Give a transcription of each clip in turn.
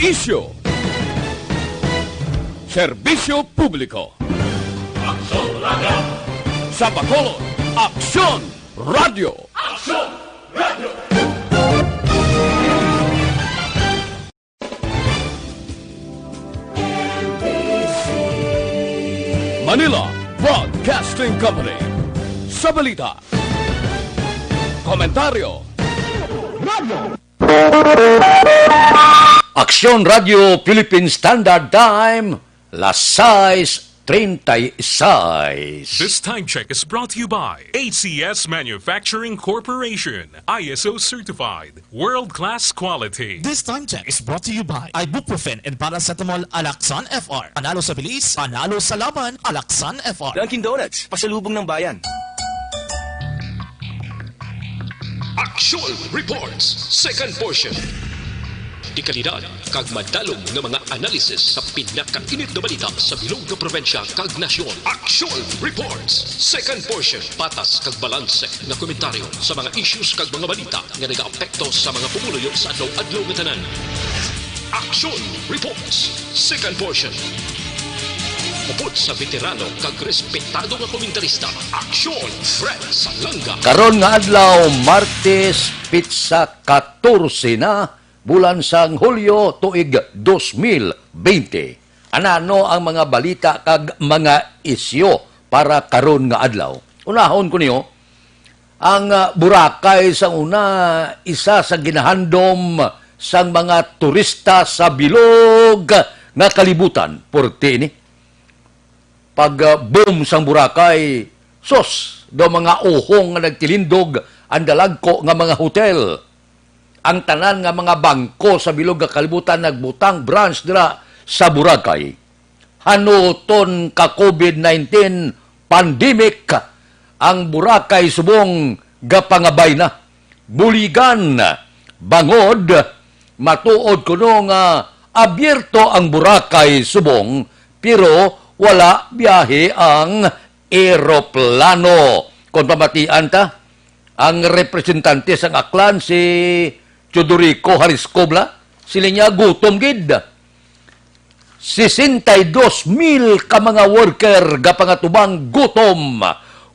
Isyo. Serbisyo publiko. Aksyon Radio! Sa Bacolod, Aksyon Radio. Aksyon Radio! Manila Broadcasting Company. Sa balita. Komentaryo. Aksyon Radio Philippine Standard Time, las 6:36. This time check is brought to you by ACS Manufacturing Corporation, ISO certified, world-class quality. This time check is brought to you by Ibuprofen and Paracetamol Alaxan FR. Panalo sa bilis, panalo sa laban, Alaxan FR. Dunkin' Donuts, pasalubong ng bayan. Aksyon Reports, second portion. Di kalidad, kag madalong ng mga analisis sa pinakainit na balita sa bilog na probensya kag nasyon. Aksyon Reports, second portion. Patas kag balanse na komentaryo sa mga issues kag mga balita nga nagaapekto sa mga pumuluyo sa adlaw-adlaw nga tanan. Aksyon Reports, second portion. Upod sa veterano kag respetado nga komentarista. Aksyon Fred Salanga. Karon nga adlaw, Martes, Pitsa 14 na, bulan sang Hulyo, tuig 2020. Ano ang mga balita kag mga isyo para karon nga adlaw? Unahon ko niyo, ang Boracay sa una, isa sa ginahandom sang mga turista sa bilog nga kalibutan. Porte ni. Pag boom sang Boracay, sos, do mga uhong nga nagtilindog ang dalagko nga mga hotel. Ang tanan nga mga bangko sa bilog nga kalibutan nagbutang branch dira sa Boracay. Hanuton ka COVID-19 pandemic, ang Boracay subong gapangabay na. Buligan, bangod, matuod kuno nga abierto ang Boracay subong, pero wala biyahe ang eroplano. Kung pamatian ta, ang representante sang Aklan si Chudurico Hariscobla, sila niya gutom gid. 62,000 ka mga worker gapangatubang gutom.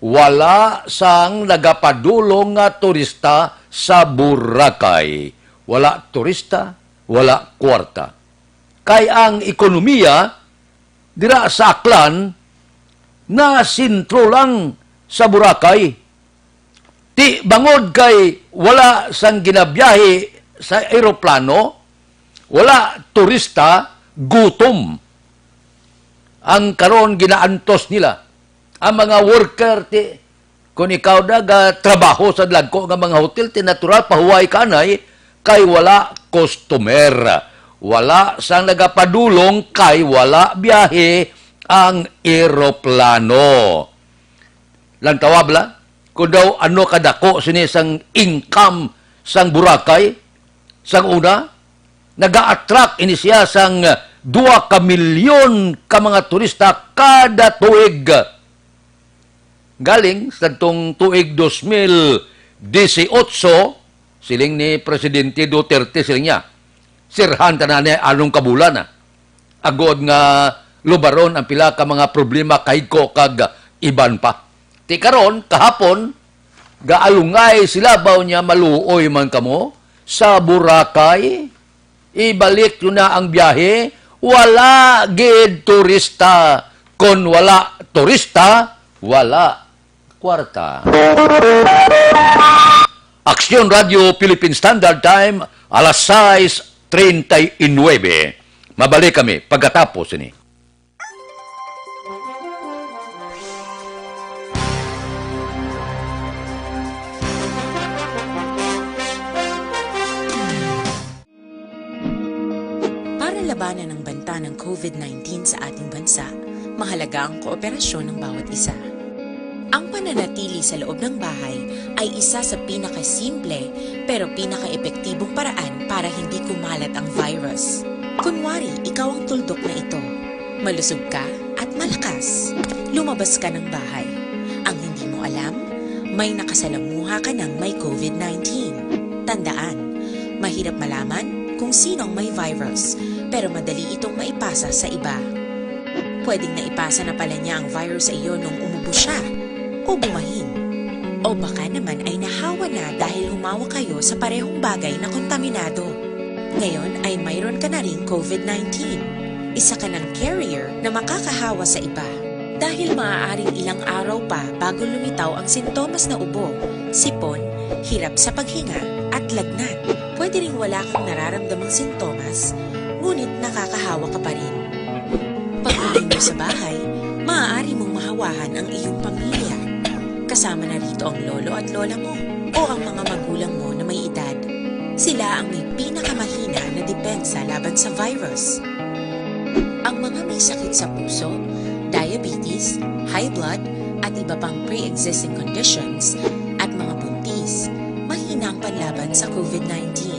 Wala sang nagapadulong nga turista sa Boracay. Wala turista, wala kwarta. Kay ang ekonomiya dira sa Aklan na sintro lang sa Boracay. Ti bangod kay wala sang ginabiyahe sa eroplano, wala turista, gutom. Ang karon ginaantos nila ang mga worker ti kung ikaw daga trabaho sa dagko nga mga hotel ti natural pahuway kanay kay wala customer. Wala sang nagapadulong kay wala biyahe ang eroplano. Lantawab la kung daw ano kadako sini sang income sang Boracay, sang una, naga-attract ini siya sang 2 ka milyon ka mga turista kada tuig. Galing sa itong tuig 2018, siling ni Presidente Duterte siling niya, sirhan tanan anong kabulan na. Agod nga lubaron ang pila ka mga problema kahigko kag iban pa. Ti karon kahapon gaalungay sila baw niya maluoy man kamo sa Boracay. Ibalik yun na ang biyahe. Wala gid turista. Kung wala turista, wala kwarta. Aksyon Radio Philippine Standard Time, alas 6:39. Mabalik kami pagkatapos ini. Labanan ng banta ng COVID-19 sa ating bansa, mahalaga ang kooperasyon ng bawat isa. Ang pananatili sa loob ng bahay ay isa sa pinakasimple pero pinaka-epektibong paraan para hindi kumalat ang virus. Kunwari, ikaw ang tuldok na ito. Malusog ka at malakas. Lumabas ka ng bahay. Ang hindi mo alam, may nakasalamuha ka ng may COVID-19. Tandaan, mahirap malaman kung sinong may virus. pero madali itong maipasa sa iba. Pwedeng naipasa na pala niya ang virus sa iyo nung umubo siya o bumahin. O baka naman ay nahawa na dahil humawa kayo sa parehong bagay na kontaminado. Ngayon ay mayroon ka na ring COVID-19. Isa ka ng carrier na makakahawa sa iba. Dahil maaaring ilang araw pa bago lumitaw ang sintomas na ubo, sipon, hirap sa paghinga at lagnat. Pwede ring wala kang nararamdamang sintomas, ngunit nakakahawa ka pa rin. Pag-uwi mo sa bahay, maaari mong mahawahan ang iyong pamilya. Kasama na rito ang lolo at lola mo o ang mga magulang mo na may edad. Sila ang may pinakamahina na depensa laban sa virus. Ang mga may sakit sa puso, diabetes, high blood, at iba pang pre-existing conditions, at mga buntis, mahina ang panlaban sa COVID-19.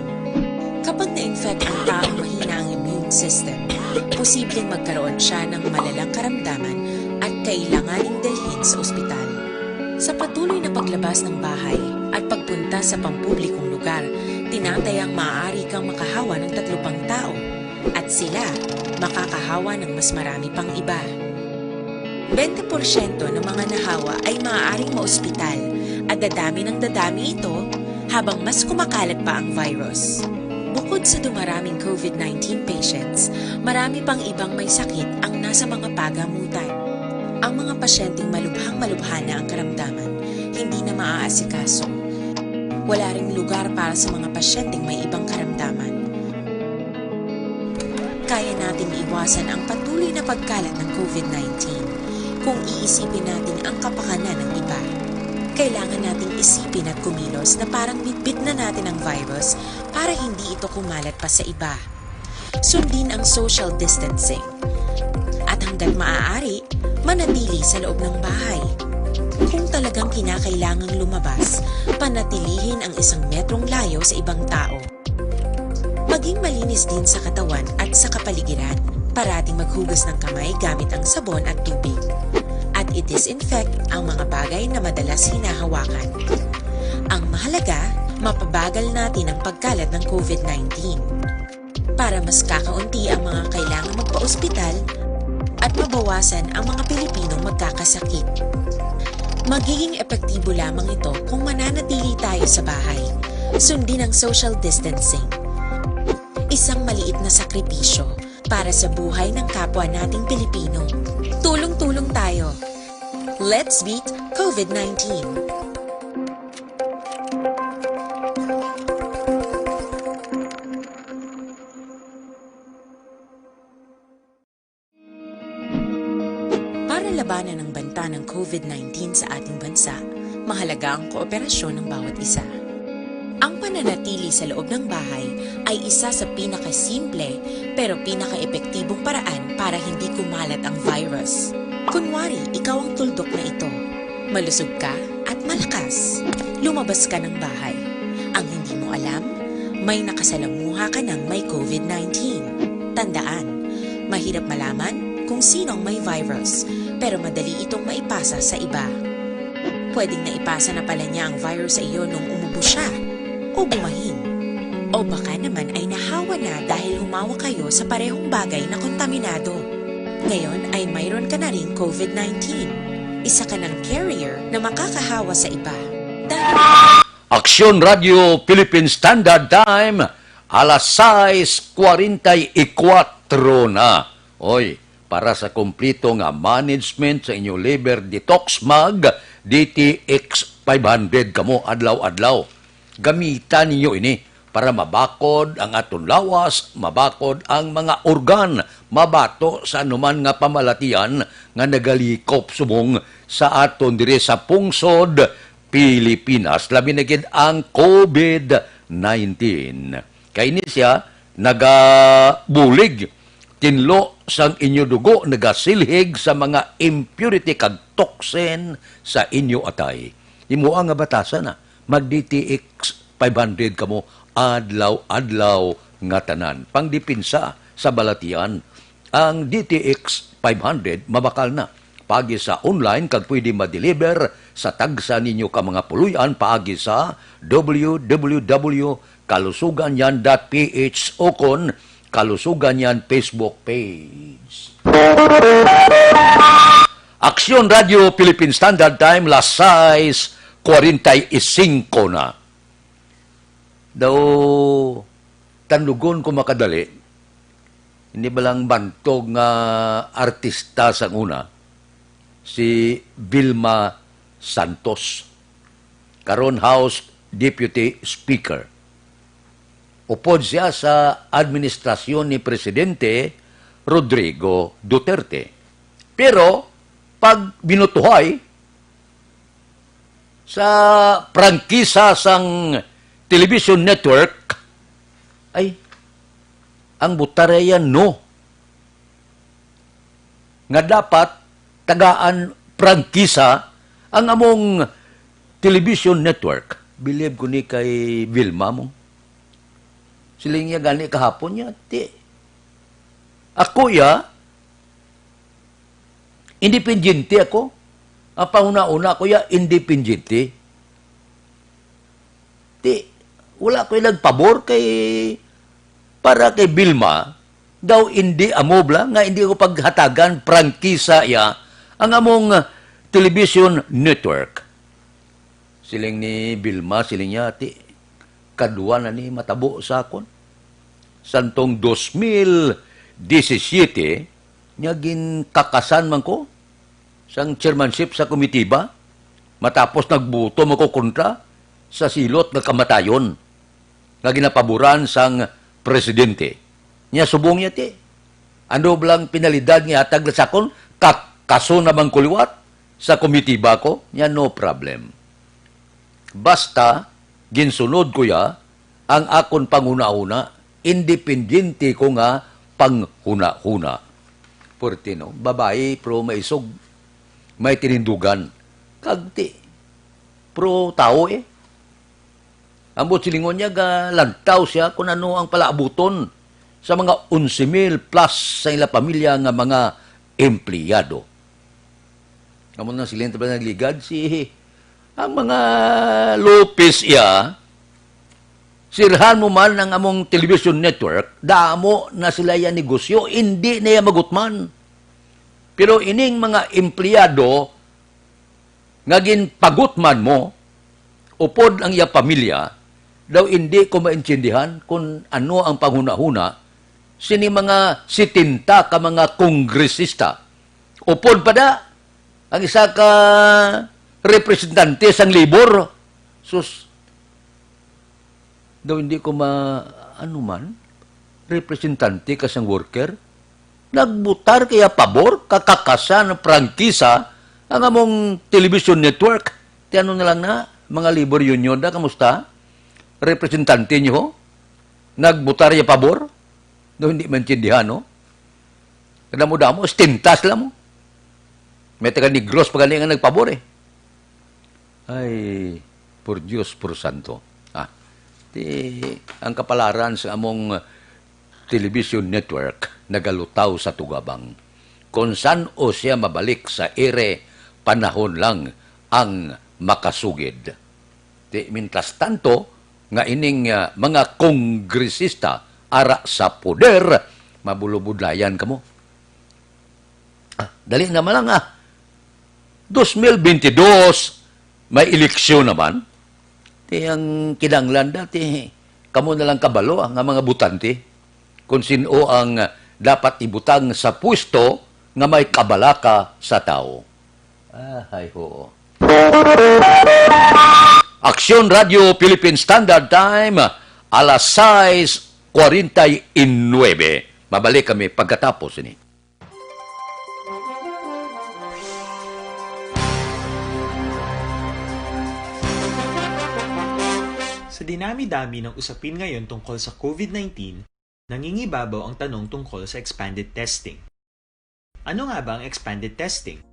Kapag na-infect ang taong mahina ang immune system, posibleng magkaroon siya ng malalang karamdaman at kailanganing dalhin sa ospital. Sa patuloy na paglabas ng bahay at pagpunta sa pampublikong lugar, tinatayang maaari kang makahawa ng 3 pang tao at sila makakahawa ng mas marami pang iba. 20% ng mga nahawa ay maaaring maospital at dadami ng dadami ito habang mas kumakalat pa ang virus. Bukod sa dumaraming COVID-19 patients, marami pang ibang may sakit ang nasa mga pagamutan. Ang mga pasyenteng malubhang-malubha na ang karamdaman, hindi na maaasikaso. Wala ring lugar para sa mga pasyenteng may ibang karamdaman. Kaya nating iwasan ang patuloy na pagkalat ng COVID-19 kung iisipin natin ang kapakanan ng iba. Kailangan nating isipin at kumilos na parang bitbit na natin ang virus para hindi ito kumalat pa sa iba. Sundin ang social distancing. At hanggat maaari, manatili sa loob ng bahay. Kung talagang kinakailangang lumabas, panatilihin ang 1 metrong layo sa ibang tao. Maging malinis din sa katawan at sa kapaligiran. Parating maghugas ng kamay gamit ang sabon at tubig. At i-disinfect ang mga bagay na madalas hinahawakan. Ang mahalaga, mapabagal natin ang pagkalat ng COVID-19 para mas kakaunti ang mga kailangang magpa-ospital at mabawasan ang mga Pilipinong magkakasakit. Magiging epektibo lamang ito kung mananatili tayo sa bahay. Sundin ang social distancing. Isang maliit na sakripisyo para sa buhay ng kapwa nating Pilipino. Tulong-tulong tayo. Let's beat COVID-19. Para labanan ang banta ng COVID-19 sa ating bansa, mahalaga ang kooperasyon ng bawat isa. Ang pananatili sa loob ng bahay ay isa sa pinakasimple pero pinaka-epektibong paraan para hindi kumalat ang virus. Kunwari, ikaw ang tuldok na ito. Malusog ka at malakas. Lumabas ka ng bahay. Ang hindi mo alam, may nakasalamuha ka ng may COVID-19. Tandaan, mahirap malaman kung sinong may virus, pero madali itong maipasa sa iba. Pwedeng naipasa na pala niya ang virus sa iyo nung umubo siya o bumahin. O baka naman ay nahawa na dahil humawa kayo sa parehong bagay na kontaminado. Ngayon ay mayroon ka na ring COVID-19. Isa ka ng carrier na makakahawa sa iba. Aksyon Radio Philippine Standard Time, alas 6:44 na. Oy, para sa kumplito nga management sa inyong liver detox mag, DTX 500 kamo adlaw-adlaw. Gamitan ninyo ini para mabakod ang aton lawas, mabakod ang mga organ, mabato sa anuman nga pamalatian nga nagalikop subong sa aton dire sa pungsod Pilipinas, labi na gid ang COVID-19. Kay ni siya nagabulig tinlo sang inyo dugo, nagasilhig sa mga impurity kag toxin sa inyo atay. Imo nga batasan na mag-DTX 500 kamo adlaw-adlaw nga tanan. Pangdipinsa sa balatian, ang DTX 500 mabakal na. Paagi sa online, kag pwede ma-deliver sa tagsa ninyo ka mga puluyan paagi sa www.kalusuganyan.ph o kon kalusugan yan Facebook page. Aksyon Radio Philippine Standard Time, las 6:45 na. Daw, tanlugon ko makadali, hindi ba lang bantog nga artista sa una, si Vilma Santos, karon House Deputy Speaker. Upod siya sa administrasyon ni Presidente Rodrigo Duterte. Pero, pag binutuhay sa prangkisa sang television network, ay, ang butaraya no. Nga dapat tagaan prangkisa ang among television network. Believe ko ni kay Vilma mo. Siling niya gani kahapon niya. Ako independente ako. Ang pauna-una ko independente. Wala ko nagpabor para kay Vilma, daw hindi amobla, nga hindi ko paghatagan prangkisa ang among television network. Siling ni Vilma, siling niya, kadua na ni matabo sa akon. Santong 2017, niya kakasan man ko sang chairmanship sa komitiba, matapos nagbuto mo ko kontra sa silot na kamatayon nga ginapaboran sang presidente. Niya subong niya ano blang pinalidad niya hatag na sakon, kaso naman kuliwat sa komitiba ko, niya no problem. Basta, ginsunod ko ang akon panguna-una, independente ko nga panghuna-huna. Portino, babae, pro maisog, may tinindugan. Kagti, pro tao Ang silingon niya, lantaw siya kung ano ang palaabuton sa mga 11,000 plus sa ila pamilya nga mga empleyado. Kamu na silin ba nagligad ang mga Lopez sirhan mo man ang among television network, damo na sila yan negosyo, hindi na yan magutman. Pero ining mga empleyado nga ginpagutman mo, upod ang iya pamilya, daw hindi ko maintindihan kung ano ang panghuna-huna sini mga 70 ka mga kongresista. Upod pa da, ang isa ka representante sang labor. Sus, daw hindi ko representante ka sang worker, nagbutar kaya pabor, kakakasan ng prangkisa ang among television network. Tiano na lang na, mga labor union da, kamusta? Representante nyo, nagbutar ya pabor, daw hindi maintindihan, no? Kada mo damo, stintas lang mo. May taga Negros pa nga nagpabor Ay, por Diyos, por Santo. Ang kapalaran sa among television network nagalutaw sa tugabang. Kung saan o siya mabalik sa ere, panahon lang ang makasugid. Mintas tanto, nga ining mga kongresista ara sa poder, mabulubudlayan ka mo. Dali naman lang 2022, may eleksyon naman. Ang kinanglan dati, kamo na lang kabalo nga mga butante kung sino ang dapat ibutang sa pwesto nga may kabalaka sa tao. Ay ho. Aksyon Radio Philippine Standard Time, alas 6:49. Mabalik kami pagkatapos ini. Sa dinami-dami ng usapin ngayon tungkol sa COVID-19, nangingibabaw ang tanong tungkol sa expanded testing. Ano nga ba ang expanded testing?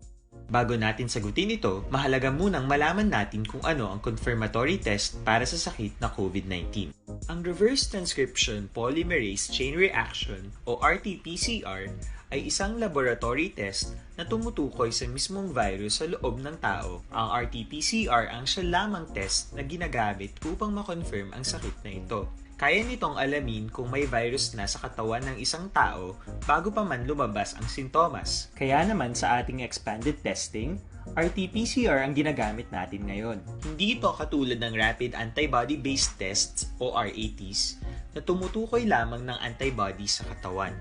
Bago natin sagutin ito, mahalaga munang malaman natin kung ano ang confirmatory test para sa sakit na COVID-19. Ang reverse transcription polymerase chain reaction o RT-PCR ay isang laboratory test na tumutukoy sa mismong virus sa loob ng tao. Ang RT-PCR ang siya lamang test na ginagamit upang makonfirm ang sakit na ito. Kaya nitong alamin kung may virus na sa katawan ng isang tao bago pa man lumabas ang sintomas. Kaya naman sa ating expanded testing, RT-PCR ang ginagamit natin ngayon. Hindi ito katulad ng Rapid Antibody-Based Tests o RATs na tumutukoy lamang ng antibodies sa katawan.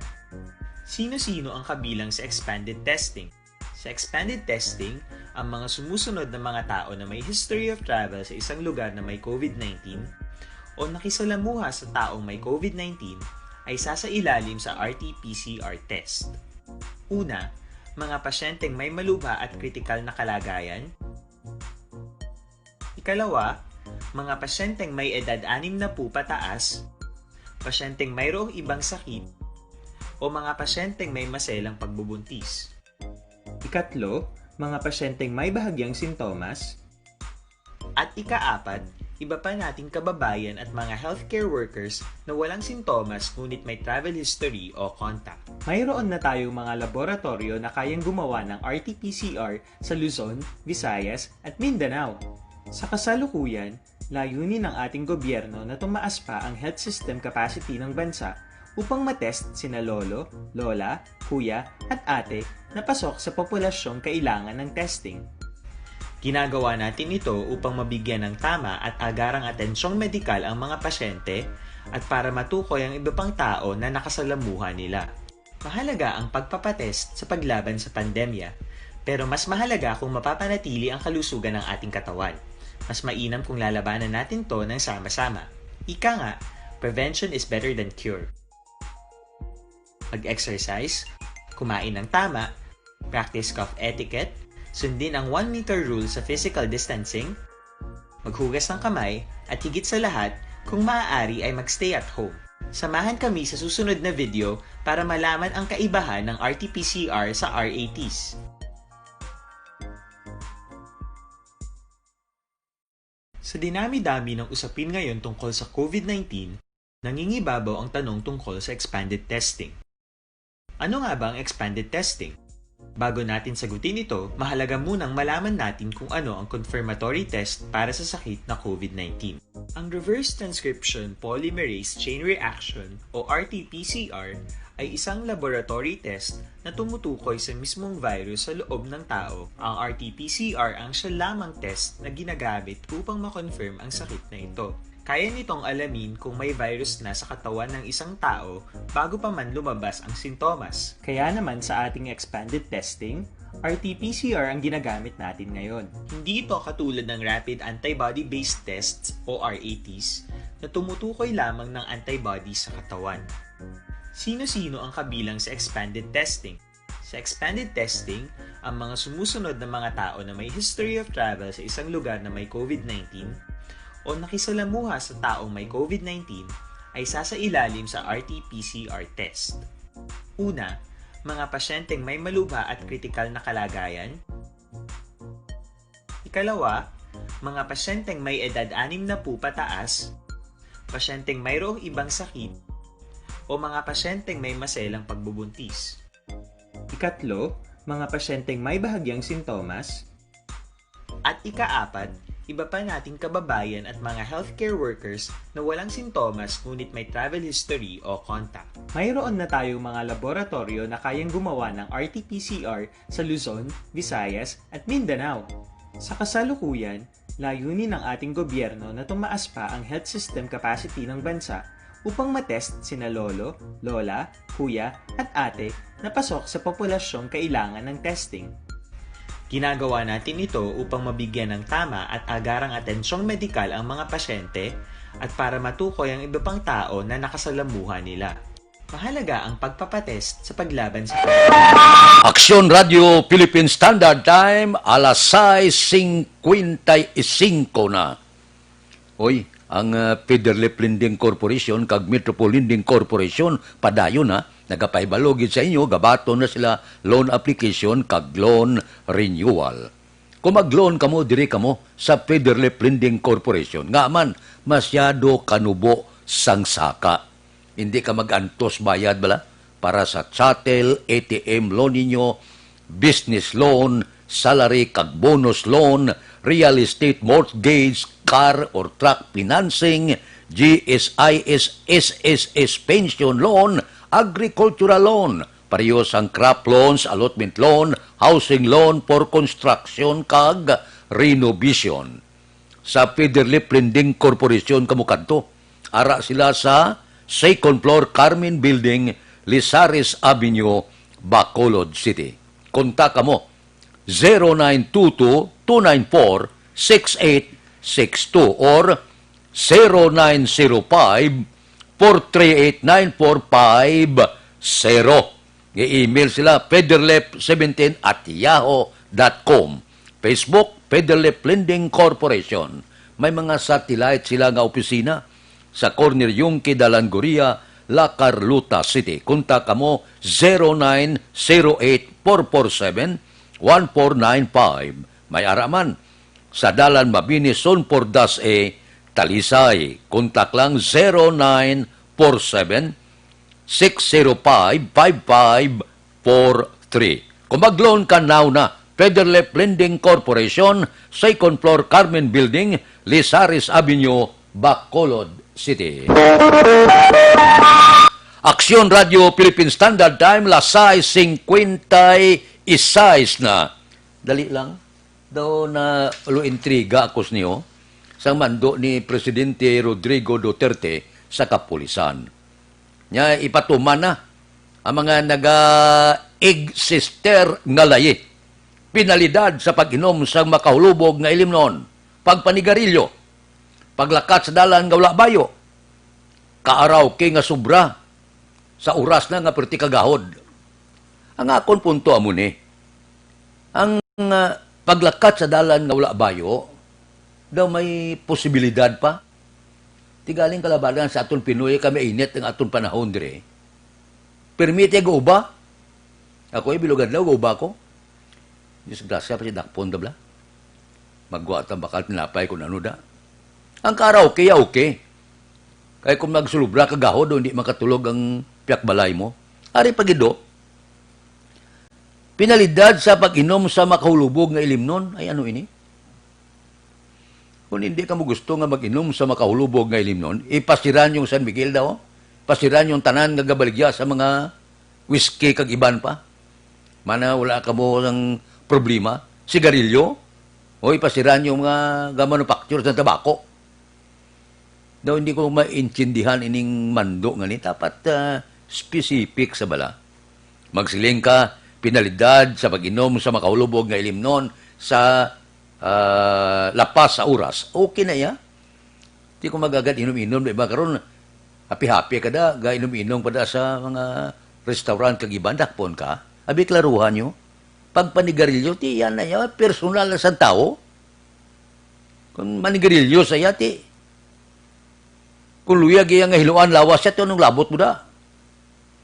Sino-sino ang kabilang sa expanded testing? Sa expanded testing, ang mga sumusunod na mga tao na may history of travel sa isang lugar na may COVID-19 o nakisalamuha sa taong may COVID-19 ay sasailalim sa RT-PCR test. Una, mga pasyenteng may malubha at kritikal na kalagayan. Ikalawa, mga pasyenteng may edad 60 pataas, pasyenteng mayroong ibang sakit, o mga pasyenteng may maselang pagbubuntis. Ikatlo, mga pasyenteng may bahagyang sintomas. At ikaapat, iba pa nating kababayan at mga healthcare workers na walang sintomas ngunit may travel history o contact. Mayroon na tayong mga laboratorio na kayang gumawa ng RT-PCR sa Luzon, Visayas at Mindanao. Sa kasalukuyan, layunin ng ating gobyerno na tumaas pa ang health system capacity ng bansa upang matest sina lolo, lola, kuya at ate na pasok sa populasyong kailangan ng testing. Ginagawa natin ito upang mabigyan ng tama at agarang atensyong medikal ang mga pasyente at para matukoy ang iba pang tao na nakasalamuha nila. Mahalaga ang pagpapatest sa paglaban sa pandemya, pero mas mahalaga kung mapapanatili ang kalusugan ng ating katawan. Mas mainam kung lalabanan natin to ng sama-sama. Ika nga, prevention is better than cure. Mag-exercise, kumain ng tama, practice cough etiquette, sundin ang 1 meter rule sa physical distancing, maghugas ng kamay, at higit sa lahat, kung maaari ay magstay at home. Samahan kami sa susunod na video para malaman ang kaibahan ng RT-PCR sa RATs. Sa dinami-dami ng usapin ngayon tungkol sa COVID-19, nangingibabaw ang tanong tungkol sa expanded testing. Ano nga ba ang expanded testing? Bago natin sagutin ito, mahalaga munang malaman natin kung ano ang confirmatory test para sa sakit na COVID-19. Ang reverse transcription polymerase chain reaction o RT-PCR ay isang laboratory test na tumutukoy sa mismong virus sa loob ng tao. Ang RT-PCR ang siya lamang test na ginagamit upang makonfirm ang sakit na ito. Kaya nitong alamin kung may virus na sa katawan ng isang tao bago pa man lumabas ang sintomas. Kaya naman sa ating expanded testing, RT-PCR ang ginagamit natin ngayon. Hindi ito katulad ng Rapid Antibody-Based Tests o RATs na tumutukoy lamang ng antibodies sa katawan. Sino-sino ang kabilang sa expanded testing? Sa expanded testing, ang mga sumusunod na mga tao na may history of travel sa isang lugar na may COVID-19 o nakisalamuha sa taong may COVID-19 ay sasailalim sa RT-PCR test. Una, mga pasyenteng may malubha at kritikal na kalagayan. Ikalawa, mga pasyenteng may edad 60 pataas, pasyenteng mayroong ibang sakit, o mga pasyenteng may maselang pagbubuntis. Ikatlo, mga pasyenteng may bahagyang sintomas. At ikaapat, iba pa nating kababayan at mga healthcare workers na walang sintomas ngunit may travel history o contact. Mayroon na tayong mga laboratorio na kayang gumawa ng RT-PCR sa Luzon, Visayas at Mindanao. Sa kasalukuyan, layunin ng ating gobyerno na tumaas pa ang health system capacity ng bansa upang matest sina lolo, lola, kuya at ate na pasok sa populasyong kailangan ng testing. Ginagawa natin ito upang mabigyan ng tama at agarang atensyong medikal ang mga pasyente at para matukoy ang iba pang tao na nakasalamuha nila. Mahalaga ang pagpapatest sa paglaban sa Aksyon Radio Philippine Standard Time, alas 6:55 na. Oy, ang Federal Lending Corporation kag Metropole Lending Corporation padayon na nagapahibalogid sa inyo, gabaton na sila loan application kag loan renewal. Kung mag-loan kamo, diri kamo sa Federal Lending Corporation. Nga man, masyado kanubo sang saka. Hindi ka mag-antos bayad bala para sa chattel, ATM loan ninyo, business loan, salary kag bonus loan, real estate mortgage, car or truck financing, GSIS, SSS pension loan, agricultural loan, parehas ang crop loans, allotment loan, housing loan for construction kag renovation. Sa Federal Lending Corporation kamukadto, ara sila sa second floor Carmen Building, Lizares Avenue, Bacolod City. Kontak mo 0922-294-6862 or 0905-438-9450. I-email sila federlep17@yahoo.com. Facebook, Federlep Lending Corporation. May mga satellite sila nga opisina sa Corner Yungki, Dalangoria, La Carlota City. Kontak mo 0908-447-1495. May araman sa Dalan Mabini, Sonpordas Talisay. Kontak lang 0947-605-5543. Kung mag-loan ka now na, Federal Lending Corporation, second floor Carmen Building, Lizares Avenue, Bacolod City. Aksyon Radio Philippine Standard Time, las 6:56 na. Dali lang. Daw na intriga ako niyo sa mando ni Presidente Rodrigo Duterte sa kapulisan. Nya ipatuman na ang mga naga-egg-sister nga layi. Pinalidad sa pag-inom sa makahulubog nga ilimnon, pagpanigarilyo, paglakat sa dalan nga wala bayo, kaaraw kay nga sobra, sa oras na nga perti kagahod. Ang akon punto amo ni, ang paglakat sa dalan nga wala bayo, daw may posibilidad pa. Tigaling kalabanan sa aton Pinoy, kami init ang aton panahon dire. Permite go ba? Ako bilugan daw go ba ko? Diyos grasya pa siya dakpon da bla. Magwa at ang bakal tinapay kung ano da. Ang karaoke ya okay. Kaya kung magsulubra kagahod o hindi makatulog ang piyak balay mo. Ari pagido. Pinalidad sa pag-inom sa makahulubog nga ilimnon. Ay ano ini? Kung hindi ka mo gusto nga mag-inom sa makahulubog nga ilimnon, ipasiran yung San Miguel daw. Pasiran yung tanan nga gabaligya sa mga whiskey kag iban pa. Mana wala ka mo ng problema, sigarilyo, o ipasiran yung mga manufacture ng tabako. Daw hindi ko maintindihan ining mando nga ni, dapat specific sa bala. Magsiling ka, pinalidad sa pag-inom sa makahulubog nga ilimnon sa lapas sa oras. Okay na ya. Di ko magagad inom-inom, diba? Karon happy-happy ka da, ga inom-inom pa da sa mga restaurant kag iban, dakpon ka. Abi klaruhan nyo. Pagpanigarilyo, ti yan na yan, personal na sa tao. Kung manigarilyo sa yati, kung luyag yung hiluan lawas siya, ito nung labot mo da.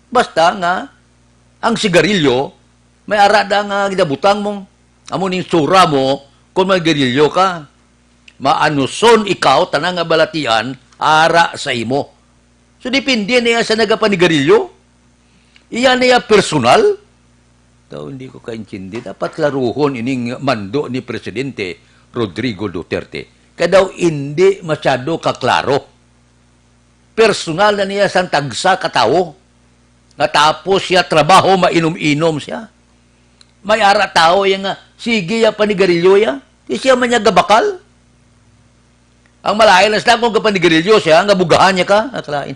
Basta nga, ang sigarilyo, may arada nga ginabutang mong, amuning sura mo, kung manigarilyo ka, maanuson ikaw, tanang nga balatian, ara sa imo. So, depende na yan sa nagapanigarilyo. Iyan na yan personal. Daw hindi ko kaintindi. Dapat laruhon ining mando ni Presidente Rodrigo Duterte. Kaya daw hindi masyado kaklaro. Personal na niya sa tagsa katao. Natapos siya trabaho, mainom-inom siya. May ara tao yung sige ya panigarilyo ya. Di siya man niya gabakal. Ang malayan na sila kung kapanigarilyo siya, ang abugahan niya ka. Akalain.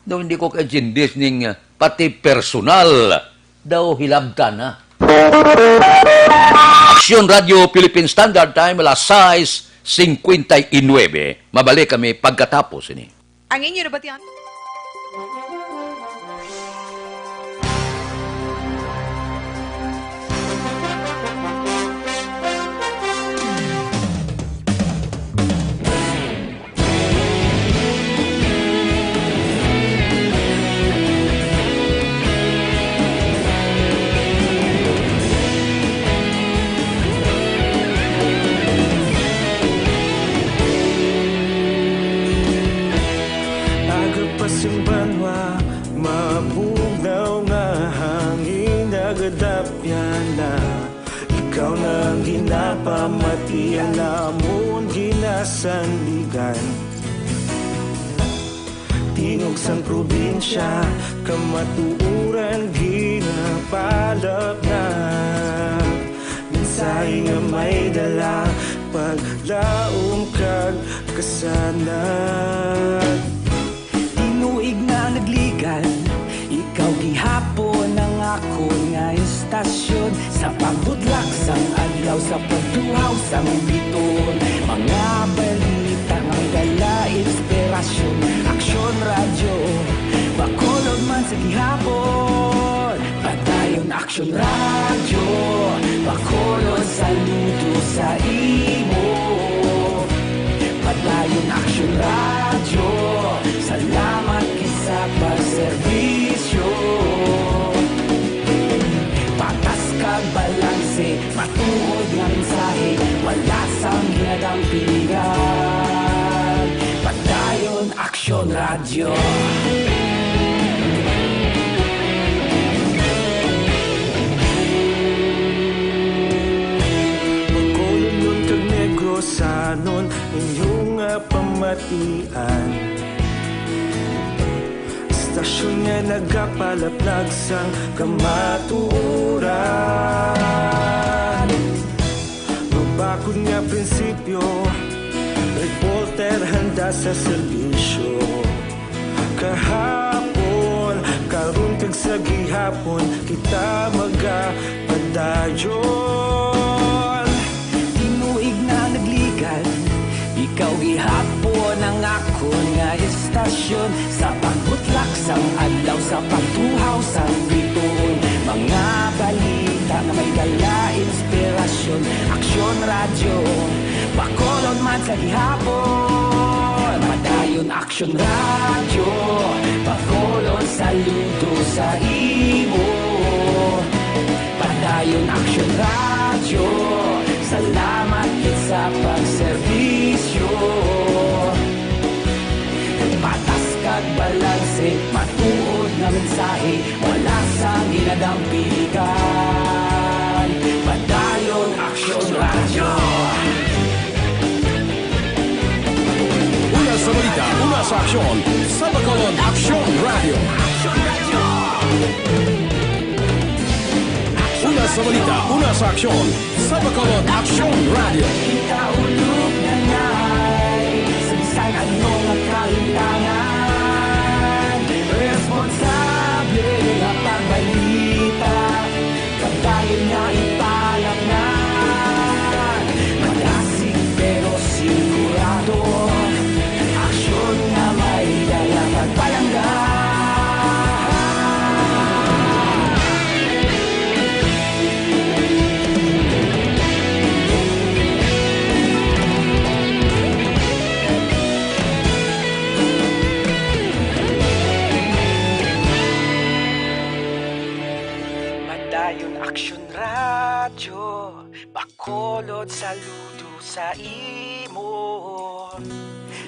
Daw hindi ko kaintindi ning pati personal daw hilabtan na. Aksyon Radio Philippine Standard Time, alas 6:59. Mabalik kami pagkatapos ini. Ang inyo na batian? Simbanwa, mabugaw nga hangin nagadapyan na. Ikaw nang ginapamatian na amon ginasandigan. Sulok sang probinsya, kamatuuran ginapalap na. Minsay nga may dala, paglaom kag kasanag. Tinuig na nagligan, ikaw gihapon ang ako nga istasyon. Sa pagbudlak sang adlaw, sa pagtuhaw sang biton. Mga balita nga dala inspirasyon. Aksyon radyo, bakolod man sa gihapon. Padayon aksyon radyo, bakolod saludo sa imo. Padayon aksyon radyo, salamat kisa pagserbisyo. Patas kag balanse, matuod nga mensahe, wala sang ginadampingan. Padayon aksyon radyo. Pagkolon kag Negrosanon, inyong nga pamatian. Istasyon nga nagapalaplag sang kamatuuran. Mabakod nga prinsipyo, reporter handa sa serbisyo. Kahapon, karon kag sa gihapon, kita magapadayon. Tinuig na nagligan, ikaw gihapon ang ako nga istasyon. Sa pagbutlak sang adlaw, sa pagtuhaw sang biton. Mga balita na may dala inspirasyon. Aksyon radyo, bakolod man sa gihapon. Padayon aksyon radyo, bakolod saludo sa imo. Padayon aksyon radyo, salamat kit sa pagserbisyo. Patas kag balanse, matuod nga mensahe, wala sang ginadampigan. Padayon aksyon radyo. Una sa balita, una sa aksyon, sa Bacolod Aksyon Radio. Una sa balita, una sa aksyon, sa Bacolod Aksyon Radio. Ikaulog na ngay, sa bisan ano nga kahintangan. Responsable nga pagbalita, kabayan nga ipalap na. Malasig pero sigurado, aksyon nga may dalang pagpalanggan. Padayon aksyon radyo, bakolod saludo sa imo.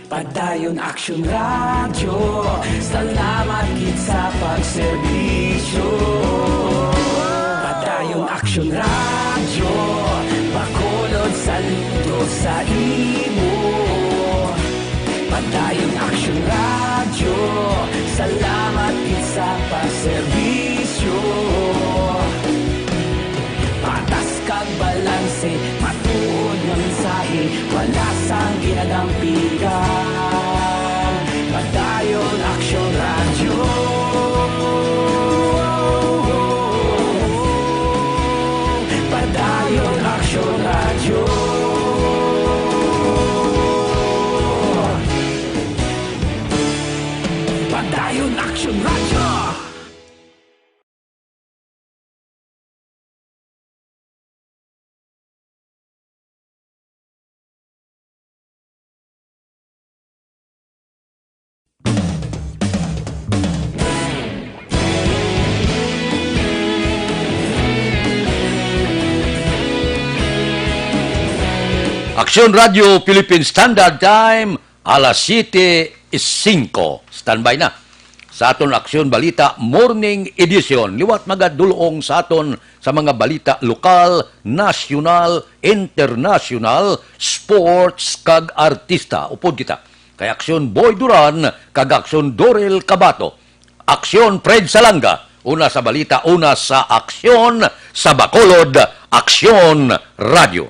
Padayon aksyon radyo, salamat kit sa pagserbisyo. Padayon aksyon radyo, bakolod saludo sa imo. Padayon aksyon radyo, salamat kit sa pagserbisyo. Patas kag balanse, matuod nga mensahe, wala sang ginadampigan. Padayon aksyon radyo. Padayon aksyon radyo. Padayon aksyon radyo. Aksyon Radio Philippine Standard Time, alas 7:05. Standby na. Sa aton Aksyon Balita Morning Edition. Liwat magadulong sa aton sa mga balita lokal, nasyonal, international, sports kag artista. Upod kita kay Aksyon Boy Duran, kag Aksyon Dorel Cabato. Aksyon Fred Salanga, una sa balita, una sa aksyon, sa Bacolod, Aksyon Radio.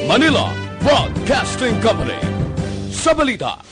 Manila Broadcasting Company. Sa balita,